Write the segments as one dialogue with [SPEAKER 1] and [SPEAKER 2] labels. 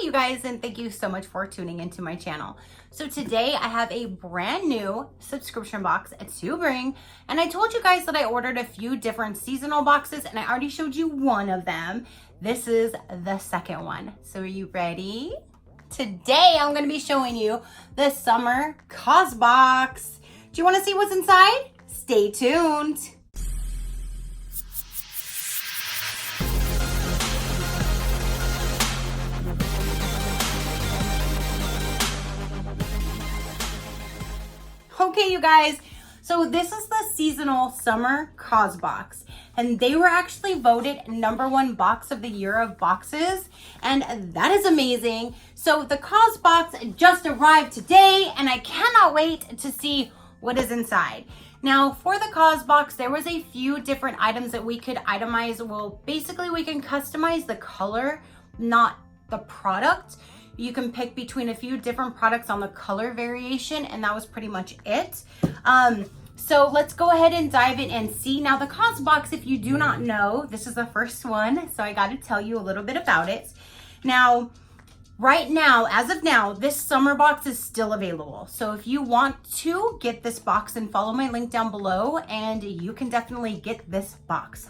[SPEAKER 1] you guys, and thank you so much for tuning into my channel. So today I have a brand new subscription box to bring, and I told you guys that I ordered a few different seasonal boxes and I already showed you one of them. This is the second one. So are you ready? Today I'm going to be showing you the summer Causebox. Do you want to see what's inside? Stay tuned. Okay, you guys, so this is the seasonal summer Causebox, and they were actually voted #1 box of the year of boxes, and that is amazing. So the Causebox just arrived today, and I cannot wait to see what is inside. Now, for the Causebox, there was a few different items that we could itemize. Well, basically we can customize the color, not the product. You can pick between a few different products on the color variation, and that was pretty much it. So let's go ahead and dive in and see. Now the Causebox, if you do not know, this is the first one, so I got to tell you a little bit about it. Now, right now, as of now, this summer box is still available. So if you want to get this box, then follow my link down below and you can definitely get this box.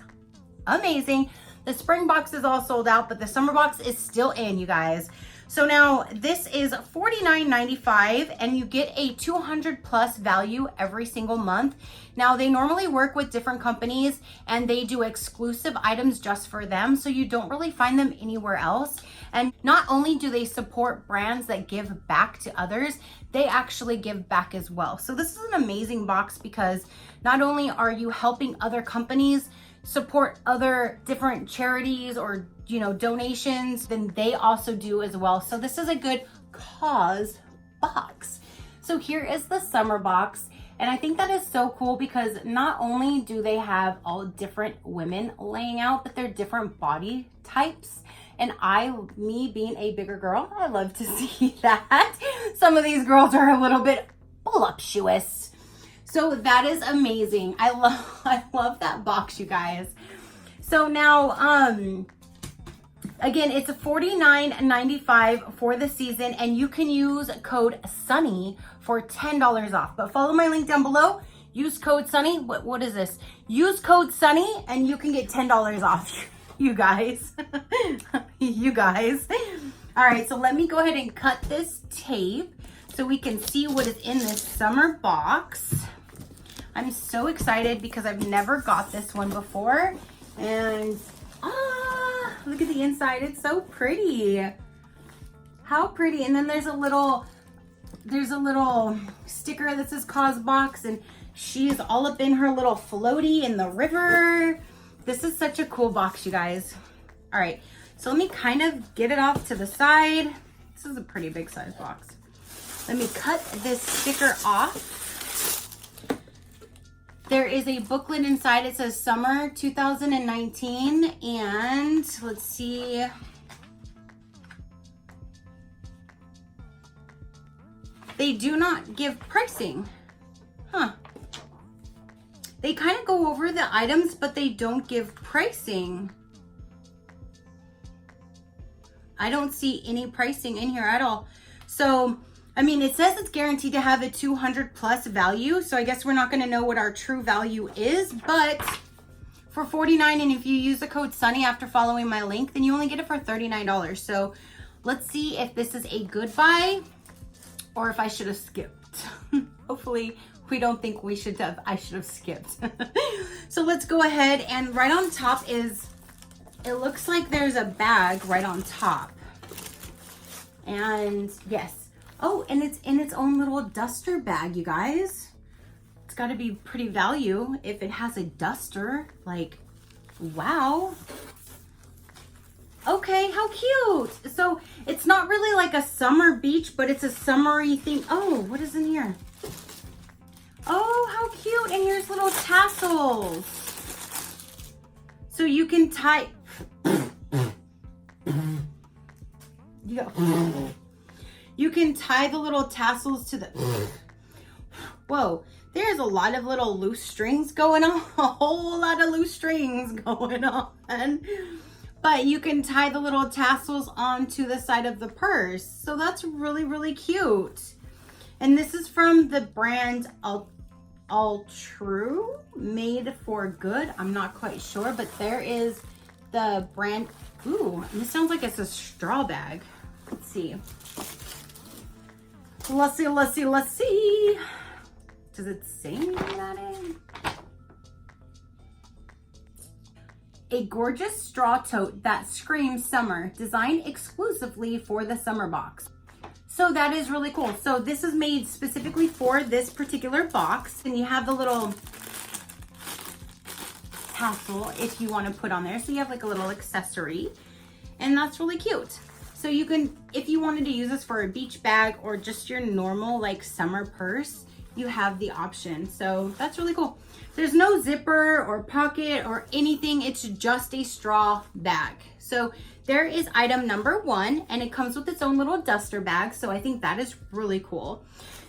[SPEAKER 1] Amazing. The spring box is all sold out, but the summer box is still in, you guys. So now this is $49.95 and you get a 200 plus value every single month. Now they normally work with different companies and they do exclusive items just for them, so you don't really find them anywhere else. And not only do they support brands that give back to others, they actually give back as well. So this is an amazing box because not only are you helping other companies support other different charities or, you know, donations, then they also do as well. So this is a good cause box. So here is the summer box. And I think that is so cool because not only do they have all different women laying out, but they're different body types. And me being a bigger girl, I love to see that. Some of these girls are a little bit voluptuous. So that is amazing. I love that box, you guys. So now, again, it's $49.95 for the season, and you can use code SUNNY for $10 off. But follow my link down below. Use code SUNNY. What is this? Use code SUNNY, and you can get $10 off, you guys. You guys. All right, so let me go ahead and cut this tape so we can see what is in this summer box. I'm so excited because I've never got this one before. And look at the inside. It's so pretty. How pretty. And then there's a little sticker that says Causebox, and she's all up in her little floaty in the river. This is such a cool box, you guys. All right, so let me kind of get it off to the side. This is a pretty big size box. Let me cut this sticker off. There is a booklet inside. It says summer 2019, and let's see. They do not give pricing. Huh. They kind of go over the items, but they don't give pricing. I don't see any pricing in here at all. So, I mean, it says it's guaranteed to have a 200 plus value, so I guess we're not going to know what our true value is, but for $49, and if you use the code SUNNY after following my link, then you only get it for $39. So let's see if this is a good buy or if I should have skipped. Hopefully we don't think I should have skipped. So let's go ahead, and right on top is, it looks like there's a bag right on top. And yes. Oh, and it's in its own little duster bag, you guys. It's got to be pretty value if it has a duster. Like, wow. Okay, how cute. So it's not really like a summer beach, but it's a summery thing. Oh, what is in here? Oh, how cute. And here's little tassels. So you can tie... You can tie the little tassels to the... Whoa, there's a lot of little loose strings going on. A whole lot of loose strings going on. but you can tie the little tassels onto the side of the purse. So that's really, really cute. And this is from the brand All True, Made for Good. I'm not quite sure, but there is the brand. Ooh, this sounds like it's a straw bag. Let's see. Let's see, let's see, let's see. Does it say anything about it? A gorgeous straw tote that screams summer, designed exclusively for the summer box. So that is really cool. So this is made specifically for this particular box, and you have the little tassel if you want to put on there. So you have like a little accessory, and that's really cute. So you can, if you wanted to use this for a beach bag or just your normal like summer purse, you have the option. So that's really cool. There's no zipper or pocket or anything. It's just a straw bag. So there is item number 1, and it comes with its own little duster bag. So I think that is really cool.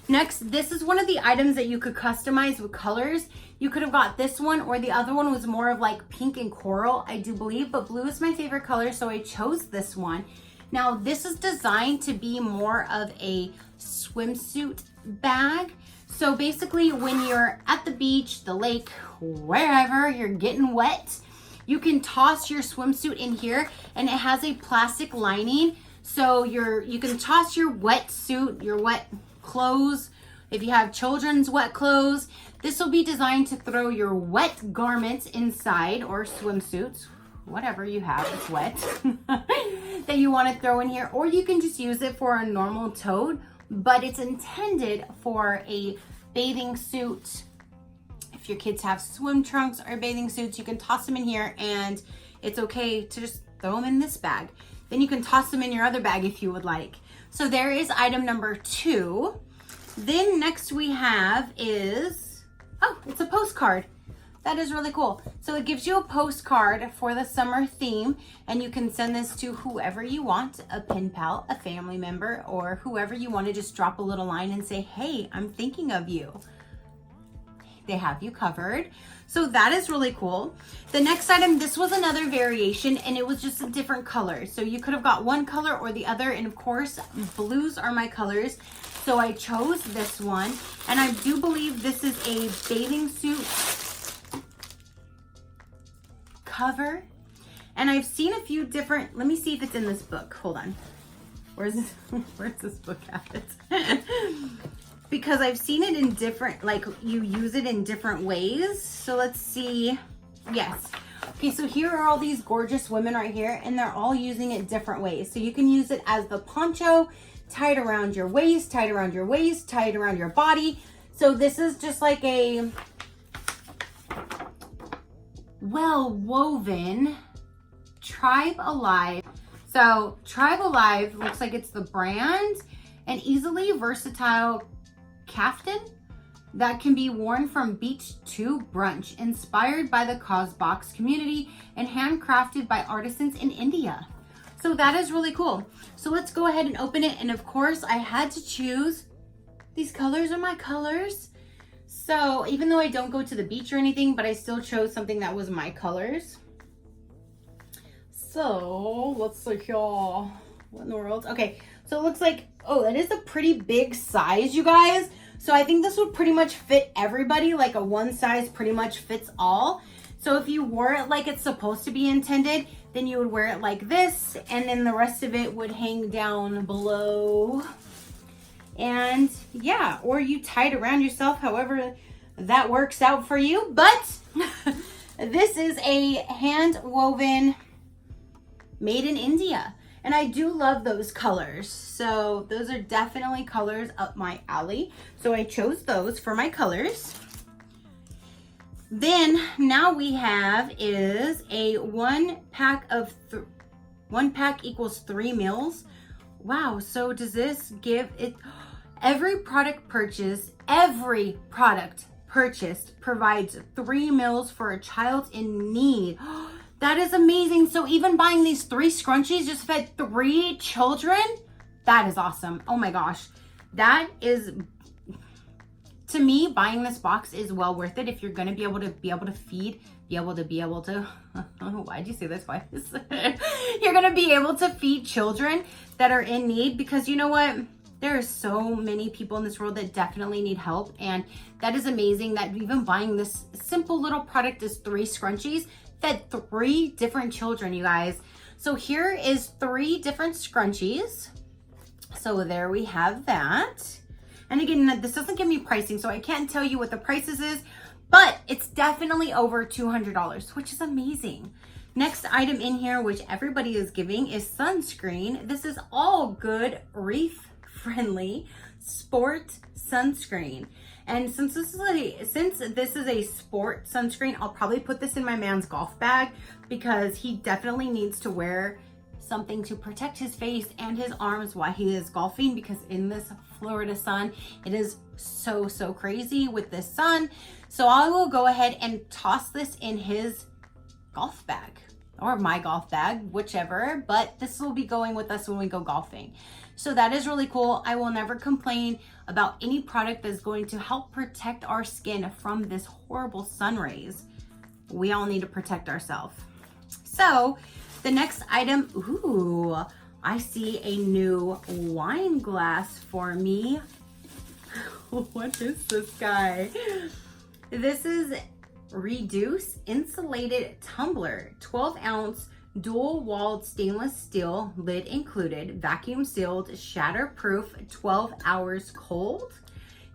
[SPEAKER 1] Next, this is one of the items that you could customize with colors. You could have got this one, or the other one was more of like pink and coral, I do believe, but blue is my favorite color, so I chose this one. Now, this is designed to be more of a swimsuit bag. So basically, when you're at the beach, the lake, wherever you're getting wet, you can toss your swimsuit in here, and it has a plastic lining. So you can toss your wet suit, your wet clothes. If you have children's wet clothes, this will be designed to throw your wet garments inside, or swimsuits, whatever you have that's wet that you want to throw in here. Or you can just use it for a normal tote, but it's intended for a bathing suit. If your kids have swim trunks or bathing suits, you can toss them in here, and it's okay to just throw them in this bag. Then you can toss them in your other bag if you would like. So there is item number 2. Then next we have is, oh, it's a postcard. That is really cool. So it gives you a postcard for the summer theme, and you can send this to whoever you want, a pen pal, a family member, or whoever you want to just drop a little line and say, hey, I'm thinking of you. They have you covered. So that is really cool. The next item, this was another variation, and it was just a different color. So you could have got one color or the other, and of course, blues are my colors. So I chose this one, and I do believe this is a bathing suit cover, and I've seen a few different, let me see if it's in this book. Hold on. Where's this book at? Because I've seen it in different, like you use it in different ways. So let's see. Yes. Okay, so here are all these gorgeous women right here, and they're all using it different ways. So you can use it as the poncho, tied around your waist, tied around your waist, tied around your body. So this is just like a well-woven Tribe Alive. So Tribe Alive looks like it's the brand, an easily versatile caftan that can be worn from beach to brunch, inspired by the Causebox community and handcrafted by artisans in India. So that is really cool. So let's go ahead and open it. And of course, I had to choose. These colors are my colors. So even though I don't go to the beach or anything, but I still chose something that was my colors. So let's see here. What in the world? Okay, so it looks like, oh, that is a pretty big size, you guys. So I think this would pretty much fit everybody, like a one size pretty much fits all. So if you wore it like it's supposed to be intended, then you would wear it like this, and then the rest of it would hang down below. And yeah, or you tie it around yourself, however that works out for you. But this is a hand woven, made in India. And I do love those colors. So those are definitely colors up my alley. So I chose those for my colors. Then now we have is a one pack equals 3 meals. Wow, so does this give it, every product purchased provides 3 meals for a child in need. That is amazing. So even buying these 3 scrunchies just fed 3 children? That is awesome. Oh my gosh. That is to me, buying this box is well worth it if you're gonna be able to feed, why'd you say this twice? You're gonna be able to feed children that are in need, because you know what? There are so many people in this world that definitely need help, and that is amazing that even buying this simple little product is 3 scrunchies fed 3 different children, you guys. So here is 3 different scrunchies. So there we have that. And again, this doesn't give me pricing, so I can't tell you what the prices is, but it's definitely over $200, which is amazing. Next item in here, which everybody is giving, is sunscreen. This is All Good Reef Friendly Sport Sunscreen. And since this is a sport sunscreen, I'll probably put this in my man's golf bag, because he definitely needs to wear something to protect his face and his arms while he is golfing, because in this Florida sun, it is so crazy with this sun. So I will go ahead and toss this in his golf bag, or my golf bag, whichever, but this will be going with us when we go golfing. So that is really cool. I will never complain about any product that's going to help protect our skin from this horrible sun rays. We all need to protect ourselves. So the next item, ooh, I see a new wine glass for me. What is this guy? This is Reduce Insulated Tumbler, 12-ounce dual-walled stainless steel, lid included, vacuum sealed, shatterproof, 12 hours cold.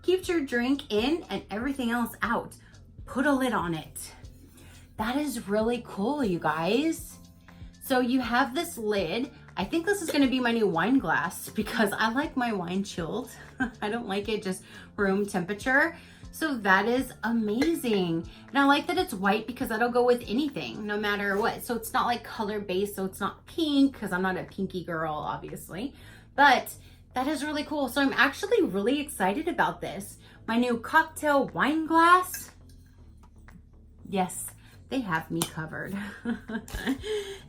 [SPEAKER 1] Keeps your drink in and everything else out. Put a lid on it. That is really cool, you guys. So you have this lid. I think this is gonna be my new wine glass, because I like my wine chilled. I don't like it just room temperature. So that is amazing. And I like that it's white, because that'll go with anything, no matter what. So it's not like color based, so it's not pink, because I'm not a pinky girl, obviously. But that is really cool. So I'm actually really excited about this. My new cocktail wine glass. Yes, they have me covered.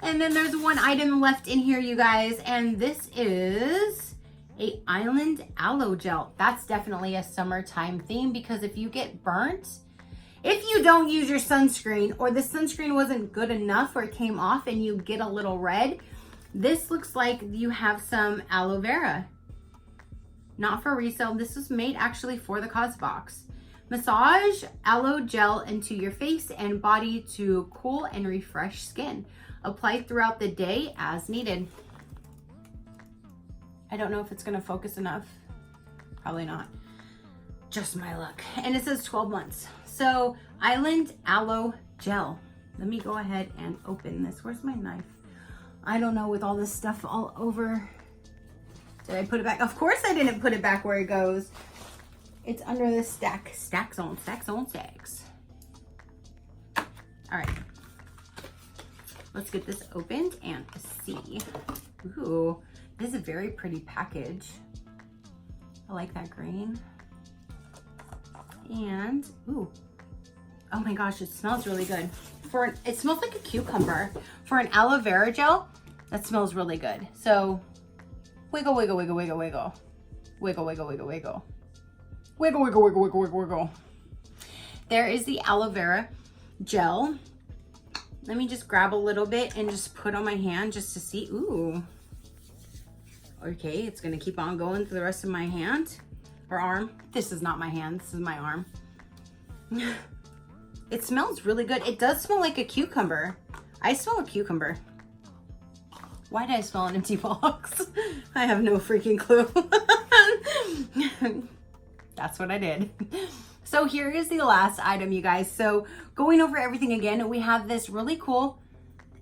[SPEAKER 1] And then there's one item left in here, you guys, and this is a Island Aloe Gel. That's definitely a summertime theme, because if you get burnt, if you don't use your sunscreen, or the sunscreen wasn't good enough or it came off and you get a little red, this looks like you have some aloe vera. Not for resale. This was made actually for the Causebox. Massage aloe gel into your face and body to cool and refresh skin. Apply throughout the day as needed. I don't know if it's gonna focus enough. Probably not. Just my luck. And it says 12 months. So Island Aloe Gel. Let me go ahead and open this. Where's my knife? I don't know, with all this stuff all over. Did I put it back? Of course I didn't put it back where it goes. It's under this stack. Stacks on stacks on stacks. All right. Let's get this opened and see. Ooh, this is a very pretty package. I like that green. And, ooh. Oh my gosh, it smells really good. It smells like a cucumber. For an aloe vera gel, that smells really good. So, wiggle, wiggle, wiggle, wiggle, wiggle. Wiggle, wiggle, wiggle, wiggle. Wiggle, wiggle, wiggle, wiggle, wiggle, wiggle. There is the aloe vera gel. Let me just grab a little bit and just put on my hand just to see. Ooh. Okay, it's gonna keep on going through the rest of my hand or arm. This is not my hand, this is my arm. It smells really good. It does smell like a cucumber. I smell a cucumber. Why did I smell an empty box? I have no freaking clue. That's what I did. So here is the last item, you guys. So going over everything again, we have this really cool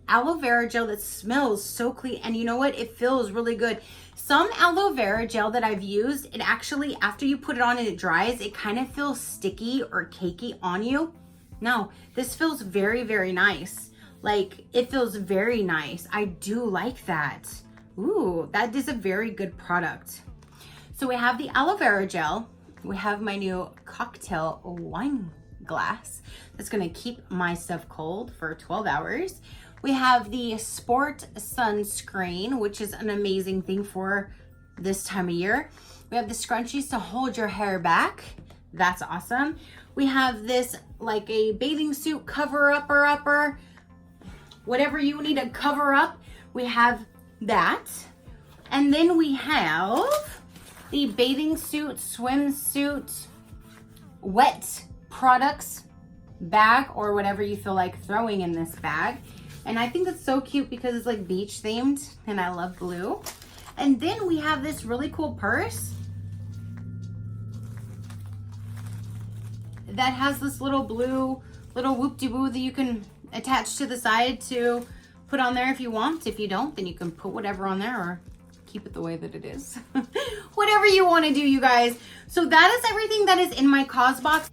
[SPEAKER 1] aloe vera gel that smells so clean. And you know what? It feels really good. Some aloe vera gel that I've used, it actually, after you put it on and it dries, it kind of feels sticky or cakey on you. No, this feels very, very nice. Like, it feels very nice. I do like that. Ooh, that is a very good product. So we have the aloe vera gel. We have my new cocktail wine glass that's gonna keep my stuff cold for 12 hours. We have the sport sunscreen, which is an amazing thing for this time of year. We have the scrunchies to hold your hair back. That's awesome. We have this like a bathing suit cover upper, whatever you need to cover up. We have that. And then we have the bathing suit, swimsuit, wet products bag, or whatever you feel like throwing in this bag. And I think it's so cute because it's like beach themed and I love blue. And then we have this really cool purse that has this little blue little whoop-de-woo that you can attach to the side to put on there if you want. If you don't, then you can put whatever on there or keep it the way that it is. Whatever you want to do, you guys. So that is everything that is in my Causebox.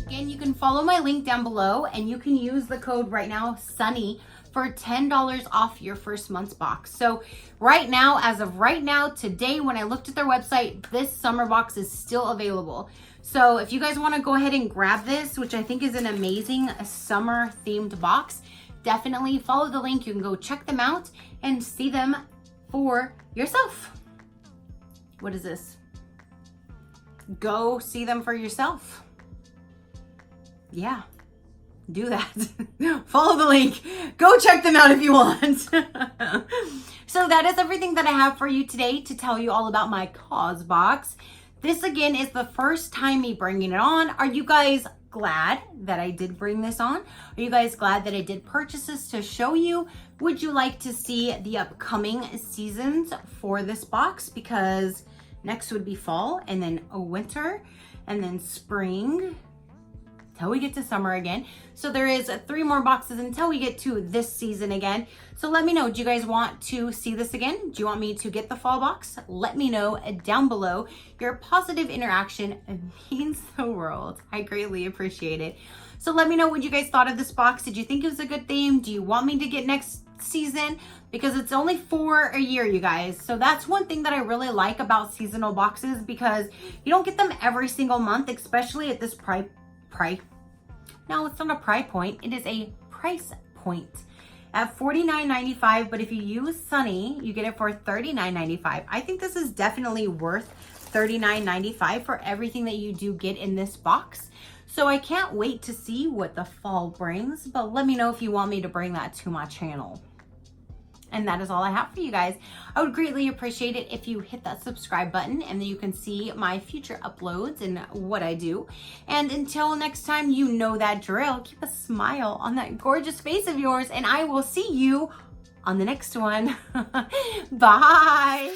[SPEAKER 1] Again, you can follow my link down below and you can use the code right now, Sunny, for $10 off your first month's box. So right now, as of right now, today, when I looked at their website, this summer box is still available. So if you guys want to go ahead and grab this, which I think is an amazing summer themed box, definitely follow the link. You can go check them out and see them for yourself. What is this? Go see them for yourself. Yeah, do that. Follow the link. Go check them out if you want. So that is everything that I have for you today to tell you all about my Causebox. This again is the first time me bringing it on. Are you guys glad that I did bring this on? Are you guys glad that I did purchase this to show you? Would you like to see the upcoming seasons for this box? Because next would be fall, and then a winter, and then spring, till we get to summer again. So there is 3 more boxes until we get to this season again. So let me know, do you guys want to see this again? Do you want me to get the fall box? Let me know down below. Your positive interaction means the world. I greatly appreciate it. So let me know what you guys thought of this box. Did you think it was a good theme? Do you want me to get next season? Because it's only for a year, you guys. So that's one thing that I really like about seasonal boxes, because you don't get them every single month, especially at this No, it's not a price point. It is a price point at $49.95. But if you use Sunny, you get it for $39.95. I think this is definitely worth $39.95 for everything that you do get in this box. So I can't wait to see what the fall brings. But let me know if you want me to bring that to my channel. And that is all I have for you guys. I would greatly appreciate it if you hit that subscribe button, and then you can see my future uploads and what I do. And until next time, you know that drill. Keep a smile on that gorgeous face of yours, and I will see you on the next one. Bye.